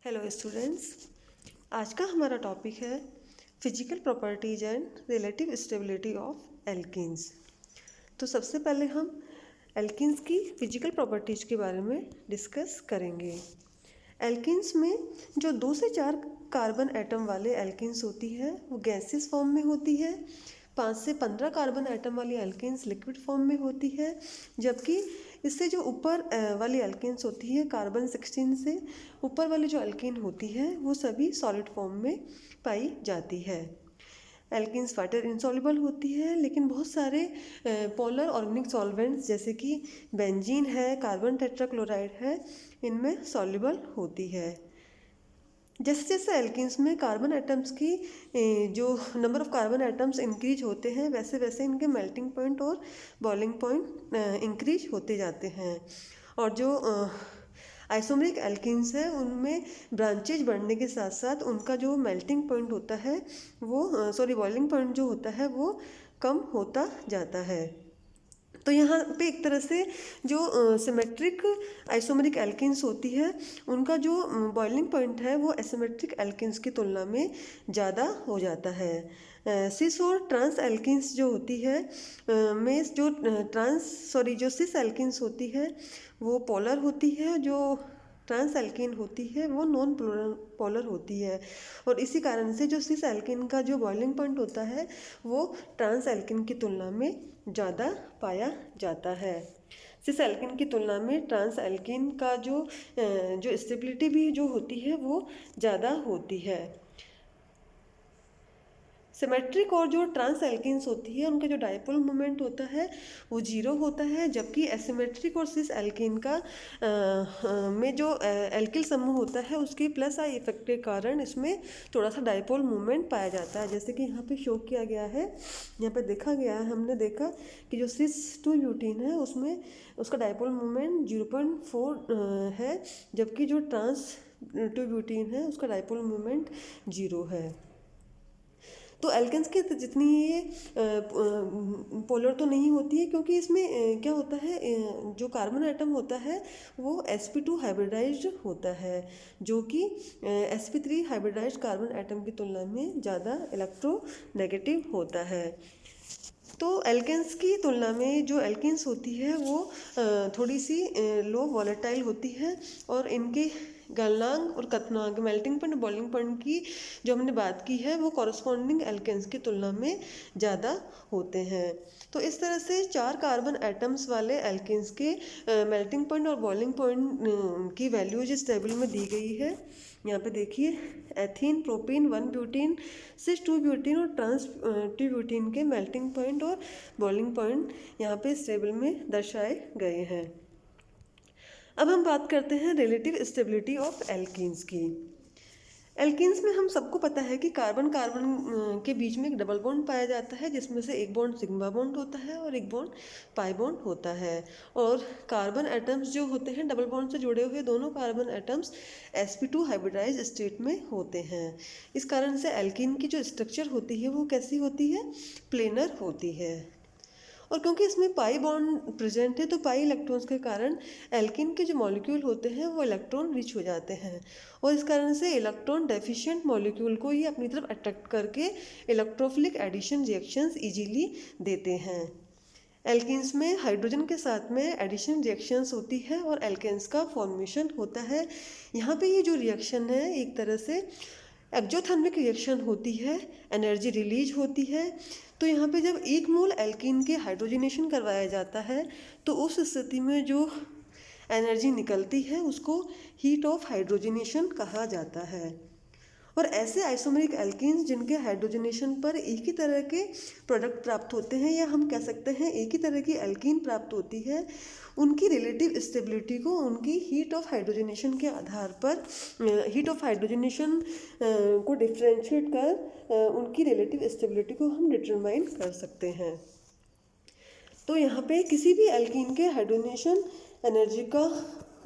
Hello students, आज का हमारा टॉपिक है physical properties and relative stability of alkenes. तो सबसे पहले हम एल्कीन्स की फिजिकल प्रॉपर्टीज के बारे में डिस्कस करेंगे। एल्कीन्स में जो 2 से 4 कार्बन एटम वाले एल्कीन्स होती है वो गैसियस फॉर्म में होती है। 5 से 15 कार्बन एटम वाली एल्कीन्स लिक्विड फॉर्म में होती है, जबकि इससे जो ऊपर वाली एल्कीन्स होती है कार्बन 16 से ऊपर वाली जो एल्कीन होती है वो सभी सॉलिड फॉर्म में पाई जाती है। एल्कीन्स वाटर इंसॉल्युबल होती है, लेकिन बहुत सारे पोलर ऑर्गेनिक सॉल्वेंट्स जैसे कि बेंजीन है, कार्बन टेट्राक्लोराइड है, इनमें सॉल्युबल होती है। जैसे जैसे एल्कीन्स में कार्बन एटम्स की जो number of carbon atoms increase होते हैं वैसे वैसे इनके मेल्टिंग पॉइंट और बॉइलिंग पॉइंट इंक्रीज होते जाते हैं। और जो आइसोमरिक एल्कीन्स है उनमें ब्रांचेज बढ़ने के साथ साथ उनका जो मेल्टिंग पॉइंट होता है वो बॉइलिंग पॉइंट जो होता है वो कम होता जाता है। तो यहाँ पे एक तरह से जो सिमेट्रिक आइसोमेरिक एल्कीन्स होती है उनका जो बॉइलिंग पॉइंट है वो एसिमेट्रिक एल्कीन्स की तुलना में ज़्यादा हो जाता है। सिस और ट्रांस एल्कीन्स जो होती है में जो सिस एल्कीन्स होती है वो पोलर होती है, जो ट्रांस एल्कीन होती है वो नॉन पोलर होती है। और इसी कारण से जो सिस एल्कीन का जो बॉइलिंग पॉइंट होता है वो ट्रांस एल्कीन की तुलना में ज़्यादा पाया जाता है। सिस एल्कीन की तुलना में ट्रांस एल्कीन का जो स्टेबिलिटी भी जो होती है वो ज़्यादा होती है। सिमेट्रिक और जो ट्रांस एल्कीन्स होती है उनका जो डायपोल मोमेंट होता है वो 0 होता है, जबकि एसिमेट्रिक और सिस एल्कीन का में जो एल्किल समूह होता है उसके प्लस आई इफेक्ट के कारण इसमें थोड़ा सा डायपोल मोमेंट पाया जाता है। जैसे कि यहाँ पे शो किया गया है, यहाँ पे देखा गया है, हमने देखा कि जो सिस 2 ब्यूटीन है उसमें उसका डायपोल मोमेंट 0.4 है, जबकि जो ट्रांस 2 ब्यूटीन है उसका डायपोल मोमेंट 0 है। तो एल्केन्स की जितनी ये पोलर तो नहीं होती है, क्योंकि इसमें क्या होता है जो कार्बन एटम होता है वो sp2 हाइब्रिडाइज्ड होता है, जो कि sp3 हाइब्रिडाइज्ड कार्बन एटम की तुलना में ज़्यादा इलेक्ट्रोनेगेटिव होता है। तो एल्केन्स की तुलना में जो एल्कीन्स होती है वो थोड़ी सी लो वॉलेटाइल होती है, और इनके गलनांक और कथनांक मेल्टिंग पॉइंट बॉइलिंग पॉइंट की जो हमने बात की है वो कॉरस्पॉन्डिंग एल्केन्स की तुलना में ज़्यादा होते हैं। तो इस तरह से 4 कार्बन एटम्स वाले एल्केन्स के मेल्टिंग पॉइंट और बॉइलिंग पॉइंट की वैल्यूज इस टेबल में दी गई है। यहाँ पे देखिए, एथीन, प्रोपीन, 1 ब्यूटीन, सिस 2 ब्यूटीन और ट्रांस 2 ब्यूटीन के मेल्टिंग पॉइंट और बॉइलिंग पॉइंट यहाँ पे इस टेबल में दर्शाए गए हैं। अब हम बात करते हैं रिलेटिव स्टेबिलिटी ऑफ एल्कीन्स की। एल्कीन्स में हम सबको पता है कि कार्बन कार्बन के बीच में एक डबल बॉन्ड पाया जाता है, जिसमें से एक बॉन्ड सिग्मा बॉन्ड होता है और एक बॉन्ड पाई बॉन्ड होता है। और कार्बन एटम्स जो होते हैं डबल बॉन्ड से जुड़े हुए दोनों carbon atoms sp2 hybridise state में होते हैं। इस कारण से एल्कीन की जो स्ट्रक्चर होती है वो कैसी होती है, प्लेनर होती है। और क्योंकि इसमें पाई बॉन्ड प्रेजेंट है तो पाई इलेक्ट्रॉन्स के कारण एल्कीन के जो मॉलिक्यूल होते हैं वो इलेक्ट्रॉन रिच हो जाते हैं, और इस कारण से इलेक्ट्रॉन डेफिशिएंट मॉलिक्यूल को ही अपनी तरफ अट्रैक्ट करके इलेक्ट्रोफिलिक एडिशन रिएक्शंस इजीली देते हैं। एल्कीन्स में हाइड्रोजन के साथ में एडिशन रिएक्शंस होती है और एल्केन्स का फॉर्मेशन होता है। यहाँ पे ये जो रिएक्शन है एक तरह से एक्जोथर्मिक रिएक्शन होती है, एनर्जी रिलीज होती है। तो यहाँ पे जब 1 मोल एल्कीन के हाइड्रोजनेशन करवाया जाता है तो उस स्थिति में जो एनर्जी निकलती है उसको हीट ऑफ हाइड्रोजनेशन कहा जाता है। और ऐसे आइसोमेरिक एल्कीन्स जिनके हाइड्रोजनेशन पर एक ही तरह के प्रोडक्ट प्राप्त होते हैं, या हम कह सकते हैं एक ही तरह की एल्कीन प्राप्त होती है, उनकी रिलेटिव स्टेबिलिटी को उनकी हीट ऑफ हाइड्रोजनेशन के आधार पर हीट ऑफ हाइड्रोजनेशन को डिफ्रेंशिएट कर उनकी रिलेटिव स्टेबिलिटी को हम डिटरमाइन कर सकते हैं। तो यहाँ पे किसी भी एल्कीन के हाइड्रोजनेशन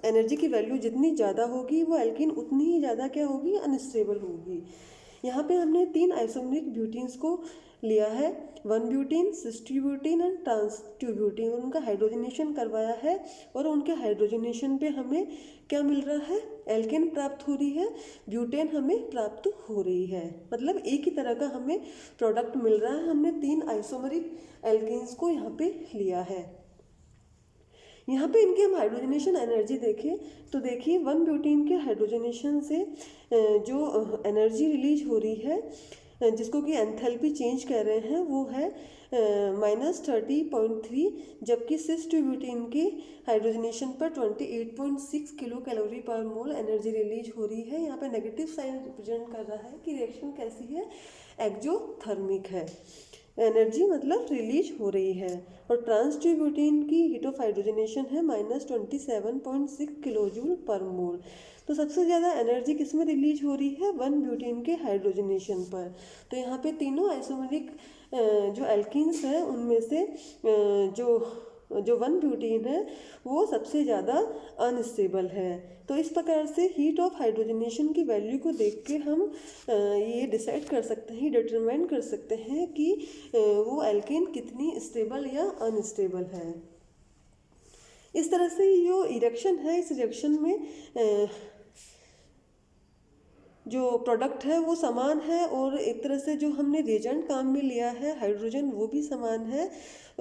एनर्जी की वैल्यू जितनी ज़्यादा होगी वो एल्कीन उतनी ही ज़्यादा क्या होगी, अनस्टेबल होगी। यहाँ पे हमने 3 आइसोमेरिक ब्यूटीन्स को लिया है, 1 butene, 6 butene and trans 2 butene, और उनका हाइड्रोजनेशन करवाया है। और उनके हाइड्रोजनेशन पे हमें क्या मिल रहा है, एल्केन प्राप्त हो रही है, ब्यूटेन हमें प्राप्त हो रही है। मतलब एक ही तरह का हमें प्रोडक्ट मिल रहा है। हमने 3 आइसोमरिक एल्केन्स को यहाँ पे लिया है। यहाँ पे इनकी हम हाइड्रोजनेशन एनर्जी देखें तो देखिए 1 ब्यूटीन के हाइड्रोजनेशन से जो एनर्जी रिलीज हो रही है, जिसको कि एंथैल्पी चेंज कह रहे हैं, वो है -30.3, जबकि 6 ब्यूटीन के हाइड्रोजनेशन पर 28.6 किलो कैलोरी पर मोल एनर्जी रिलीज हो रही है। यहाँ पे नेगेटिव साइन रिप्रेजेंट कर रहा है कि रिएक्शन कैसी है, एक्जोथर्मिक है, एनर्जी मतलब रिलीज हो रही है। और ट्रांस 2 ब्यूटीन की हीट ऑफ हाइड्रोजनेशन है -27.6 किलो जूल पर मोल। तो सबसे ज़्यादा एनर्जी किस में रिलीज हो रही है, 1 ब्यूटीन के हाइड्रोजनेशन पर। तो यहाँ पे तीनों आइसोमरिक जो एल्कीन्स हैं उनमें से जो 1 ब्यूटीन है वो सबसे ज़्यादा अनस्टेबल है। तो इस प्रकार से हीट ऑफ हाइड्रोजनेशन की वैल्यू को देख के हम ये डिसाइड कर सकते हैं, डिटरमाइन कर सकते हैं कि वो एल्केन कितनी स्टेबल या अनस्टेबल है। इस तरह से जो रिएक्शन है, इस रिएक्शन में जो प्रोडक्ट है वो समान है, और एक तरह से जो हमने रिएजेंट काम में लिया है हाइड्रोजन वो भी समान है,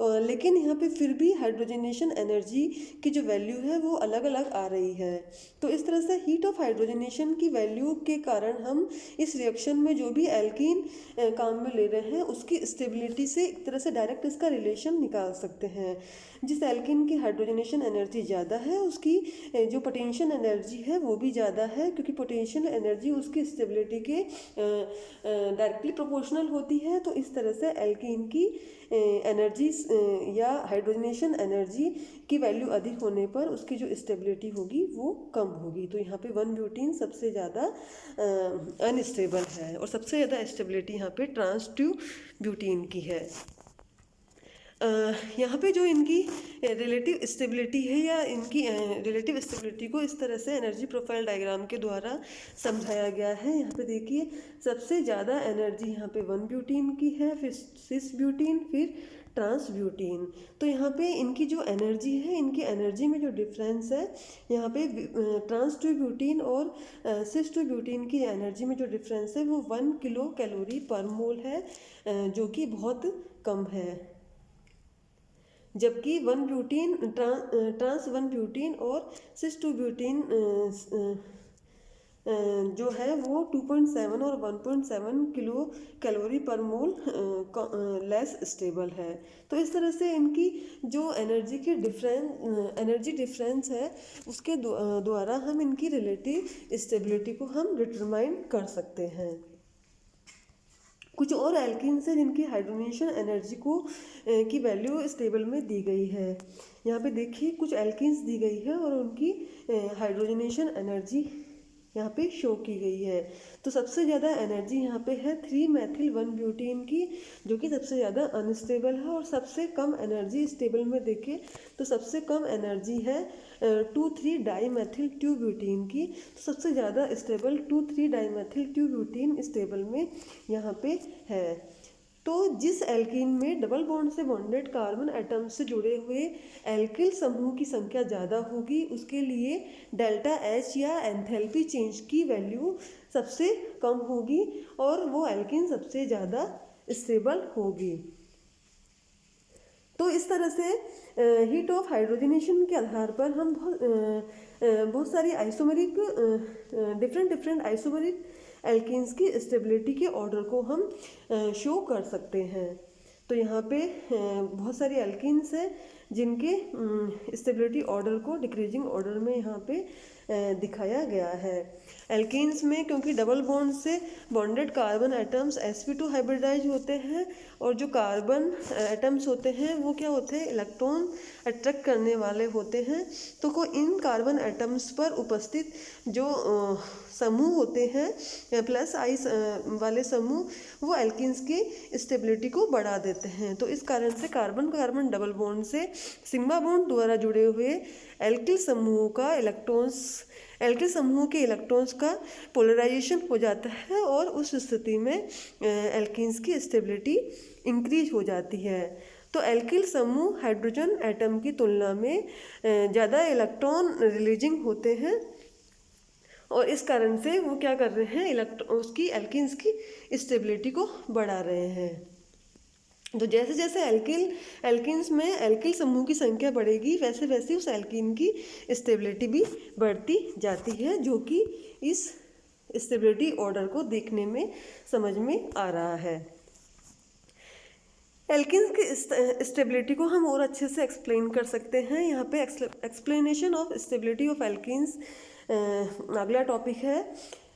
लेकिन यहाँ पे फिर भी हाइड्रोजनेशन एनर्जी की जो वैल्यू है वो अलग अलग आ रही है। तो इस तरह से हीट ऑफ हाइड्रोजनेशन की वैल्यू के कारण हम इस रिएक्शन में जो भी एल्कीन काम में ले रहे हैं उसकी स्टेबिलिटी से एक तरह से डायरेक्ट इसका रिलेशन निकाल सकते हैं। जिस एल्कीन की हाइड्रोजनेशन एनर्जी ज़्यादा है उसकी जो पोटेंशियल एनर्जी है वो भी ज़्यादा है, क्योंकि पोटेंशियल एनर्जी उसकी स्टेबिलिटी के डायरेक्टली प्रोपोर्शनल होती है। तो इस तरह से एल्कीन की एनर्जी या हाइड्रोजनेशन एनर्जी की वैल्यू अधिक होने पर उसकी जो स्टेबिलिटी होगी वो कम होगी। तो यहाँ पे 1 ब्यूटीन सबसे ज़्यादा अनस्टेबल है, और सबसे ज़्यादा स्टेबिलिटी यहाँ पे ट्रांस 2 ब्यूटीन की है। यहाँ पे जो इनकी रिलेटिव स्टेबिलिटी है या इनकी रिलेटिव स्टेबिलिटी को इस तरह से एनर्जी प्रोफाइल डायग्राम के द्वारा समझाया गया है। यहाँ पे देखिए सबसे ज़्यादा एनर्जी यहाँ पे 1 ब्यूटीन की है, फिर 6 ब्यूटीन, फिर ट्रांस ब्यूटीन। तो यहाँ पे इनकी जो एनर्जी है, इनकी एनर्जी में जो डिफरेंस है, यहाँ पे ट्रांस 2 ब्यूटीन और 6 2 ब्यूटीन की एनर्जी में जो डिफरेंस है वो 1 किलो कैलोरी पर मोल है, जो कि बहुत कम है। जबकि 1 ब्यूटीन ट्रांस 1 ब्यूटीन और 6 2 ब्यूटीन जो है वो 2.7 और 1.7 किलो कैलोरी पर मोल लेस स्टेबल है। तो इस तरह से इनकी जो एनर्जी डिफरेंस है उसके द्वारा हम इनकी रिलेटिव स्टेबिलिटी को हम डिटरमाइन कर सकते हैं। कुछ और एल्कीन्स हैं जिनकी हाइड्रोजनेशन एनर्जी को की वैल्यू स्टेबल में दी गई है। यहाँ पे देखिए कुछ एल्कीन्स दी गई है और उनकी हाइड्रोजनेशन एनर्जी यहाँ पे शो की गई है। तो सबसे ज़्यादा एनर्जी यहाँ पे है 3 मेथिल 1 ब्यूटीन की, जो कि सबसे ज़्यादा अनस्टेबल है। और सबसे कम एनर्जी स्टेबल में देखें तो सबसे कम एनर्जी है 2,3 डाईमेथिल 2 ब्यूटीन की। तो सबसे ज़्यादा स्टेबल 2,3 डाईमेथिल 2 ब्यूटीन स्टेबल में यहाँ पे है। तो जिस एल्कीन में डबल बॉन्ड से बॉन्डेड कार्बन एटम से जुड़े हुए एल्किल समूह की संख्या ज़्यादा होगी, उसके लिए डेल्टा H या एंथैल्पी चेंज की वैल्यू सबसे कम होगी और वो एल्कीन सबसे ज़्यादा स्टेबल होगी। तो इस तरह से हीट ऑफ हाइड्रोजनेशन के आधार पर हम बहुत सारी आइसोमेरिक डिफरेंट आइसोमेरिक एल्कीन्स की स्टेबिलिटी के ऑर्डर को हम शो कर सकते हैं। तो यहाँ पे बहुत सारी एल्कीन्स हैं जिनके स्टेबिलिटी ऑर्डर को डिक्रीजिंग ऑर्डर में यहाँ पे दिखाया गया है। एल्कीन्स में क्योंकि डबल बॉन्ड से bonded carbon atoms sp2 hybridize होते हैं और जो कार्बन एटम्स होते हैं वो क्या होते हैं, इलेक्ट्रॉन अट्रैक्ट करने वाले होते हैं। तो इन कार्बन एटम्स पर उपस्थित जो समूह होते हैं प्लस आई वाले समूह वो एल्कीन्स की स्टेबिलिटी को बढ़ा देते हैं। तो इस कारण से कार्बन कार्बन डबल बॉन्ड से सिग्मा बॉन्ड द्वारा जुड़े हुए एल्किल समूहों का इलेक्ट्रॉन्स एल्किल समूह के इलेक्ट्रॉन्स का पोलराइजेशन हो जाता है और उस स्थिति में एल्कीन्स की स्टेबिलिटी इंक्रीज हो जाती है। तो एल्किल समूह हाइड्रोजन एटम की तुलना में ज़्यादा इलेक्ट्रॉन रिलीजिंग होते हैं और इस कारण से वो क्या कर रहे हैं, उसकी एल्कीन्स की स्टेबिलिटी को बढ़ा रहे हैं। तो जैसे जैसे एल्किन्स में एल्किल समूह की संख्या बढ़ेगी वैसे वैसे उस एल्कीन की स्टेबिलिटी भी बढ़ती जाती है, जो कि इस स्टेबिलिटी ऑर्डर को देखने में समझ में आ रहा है। एल्किन्स की स्टेबिलिटी को हम और अच्छे से एक्सप्लेन कर सकते हैं। यहाँ पे explanation of stability of alkenes अगला टॉपिक है।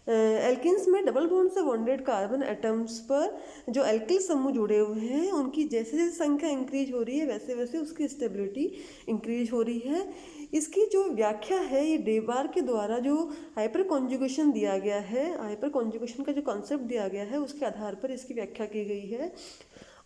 एल्किन्स में डबल बॉन्ड से बॉन्डेड कार्बन एटम्स पर जो एल्किल समूह जुड़े हुए हैं उनकी जैसे जैसे संख्या इंक्रीज हो रही है वैसे वैसे उसकी स्टेबिलिटी इंक्रीज हो रही है। इसकी जो व्याख्या है ये डेबार के द्वारा जो हाइपर कॉन्जुगेशन दिया गया है, हाइपर कॉन्जुगेशन का जो कॉन्सेप्ट दिया गया है उसके आधार पर इसकी व्याख्या की गई है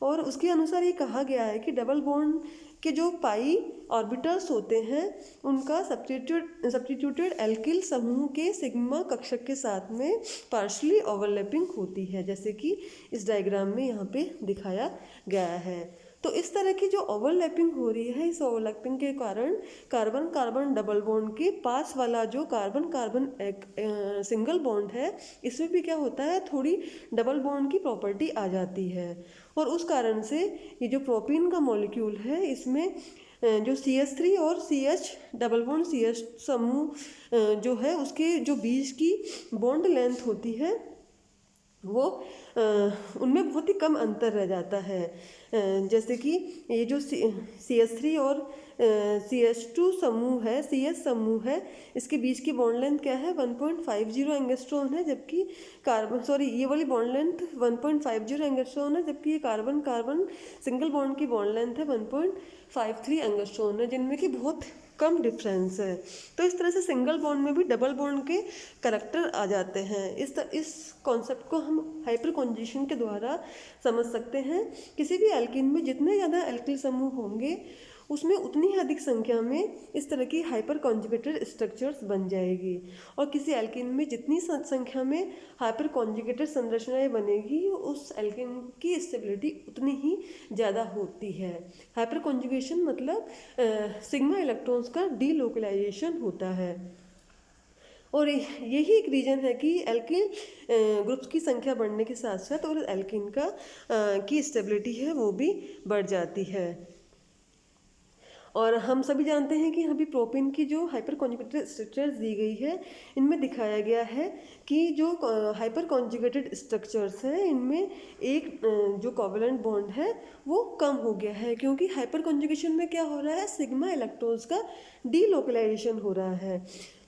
और उसके अनुसार ये कहा गया है कि डबल बॉन्ड के जो पाई ऑर्बिटल्स होते हैं उनका सब्स्टिट्यूटेड एल्किल समूह के सिग्मा कक्षक के साथ में पार्शली ओवरलैपिंग होती है, जैसे कि इस डायग्राम में यहाँ पे दिखाया गया है। तो इस तरह की जो ओवरलैपिंग हो रही है, इस ओवरलैपिंग के कारण कार्बन कार्बन डबल बॉन्ड के पास वाला जो कार्बन कार्बन सिंगल बॉन्ड है इसमें भी क्या होता है, थोड़ी डबल बॉन्ड की प्रॉपर्टी आ जाती है और उस कारण से ये जो प्रोपीन का मॉलिक्यूल है इसमें जो CH3 और CH डबल बॉन्ड CH समूह जो है उसके जो बीच की बॉन्ड लेंथ होती है वो उनमें बहुत ही कम अंतर रह जाता है। जैसे कि ये जो CH3 और CH2 समूह है, CH समूह है, इसके बीच की बॉन्ड लेंथ क्या है 1.50 एंगस्ट्रॉन है, जबकि ये वाली बॉन्ड लेंथ 1.50 एंगस्ट्रॉन है, जबकि ये कार्बन कार्बन सिंगल बॉन्ड की बॉन्ड लेंथ है 1.53 एंगस्ट्रॉन है, जिनमें कि बहुत कम डिफरेंस है। तो इस तरह से सिंगल बॉन्ड में भी डबल बॉन्ड के करैक्टर आ जाते हैं। इस कॉन्सेप्ट को हम हाइपर कॉन्जुगेशन के द्वारा समझ सकते हैं। किसी भी एल्कीन में जितने ज़्यादा एल्किल समूह होंगे उसमें उतनी ही अधिक संख्या में इस तरह की हाइपर कॉन्जुगेटेड स्ट्रक्चर्स बन जाएगी और किसी एल्कीन में जितनी संख्या में हाइपर कॉन्जुगेटेड संरचनाएं बनेगी उस एल्कीन की स्टेबिलिटी उतनी ही ज़्यादा होती है। हाइपर कॉन्जुगेशन मतलब सिग्मा इलेक्ट्रॉन्स का डीलोकलाइजेशन होता है और यही एक रीज़न है कि एल्कीन ग्रुप्स की संख्या बढ़ने के साथ साथ और एल्कीन की स्टेबिलिटी है वो भी बढ़ जाती है। और हम सभी जानते हैं कि अभी प्रोपीन की जो हाइपर कॉन्जुगेटेड स्ट्रक्चर्स दी गई है इनमें दिखाया गया है कि जो हाइपर कॉन्जुगेटेड स्ट्रक्चर्स हैं इनमें एक जो कोवलेंट बॉन्ड है वो कम हो गया है, क्योंकि हाइपर कॉन्जुगेशन में क्या हो रहा है, सिग्मा इलेक्ट्रॉन्स का डीलोकलाइजेशन हो रहा है।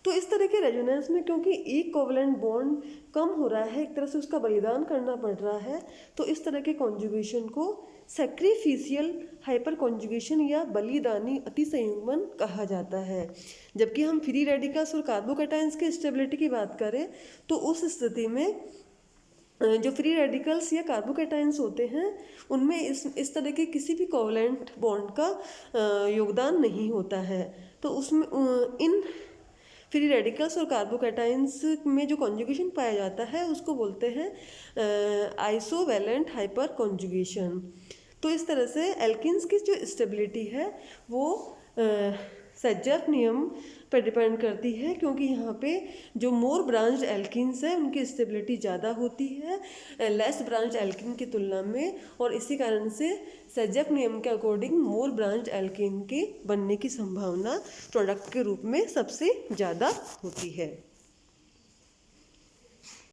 तो इस तरह के रेजोनेंस में क्योंकि एक कोवलेंट बॉन्ड कम हो रहा है, एक तरह से उसका बलिदान करना पड़ रहा है, तो इस तरह के कॉन्जुगेशन को सैक्रिफिशियल हाइपर कॉन्जुगेशन या बलिदानी अतिसंयुग्मन कहा जाता है। जबकि हम फ्री रेडिकल्स और कार्बोकैटायंस की स्टेबिलिटी की बात करें तो उस स्थिति में जो फ्री रेडिकल्स या कार्बोकैटायंस होते हैं उनमें इस तरह के किसी भी कोवलेंट बॉन्ड का योगदान नहीं होता है। तो उसमें इन फ्री रेडिकल्स और कार्बोकैटायंस में जो कॉन्जुगेशन पाया जाता है उसको बोलते हैं आइसोवैलेंट हाइपर कॉन्जुगेशन। तो इस तरह से एल्किन्स की जो स्टेबिलिटी है वो सेज्जर्फ नियम पर डिपेंड करती है, क्योंकि यहाँ पे जो मोर ब्रांच्ड एल्किन्स है उनकी स्टेबिलिटी ज़्यादा होती है लेस ब्रांच्ड एल्किन की तुलना में, और इसी कारण से सेज्जर्फ नियम के अकॉर्डिंग मोर ब्रांच्ड एल्किन के बनने की संभावना प्रोडक्ट के रूप में सबसे ज़्यादा होती है।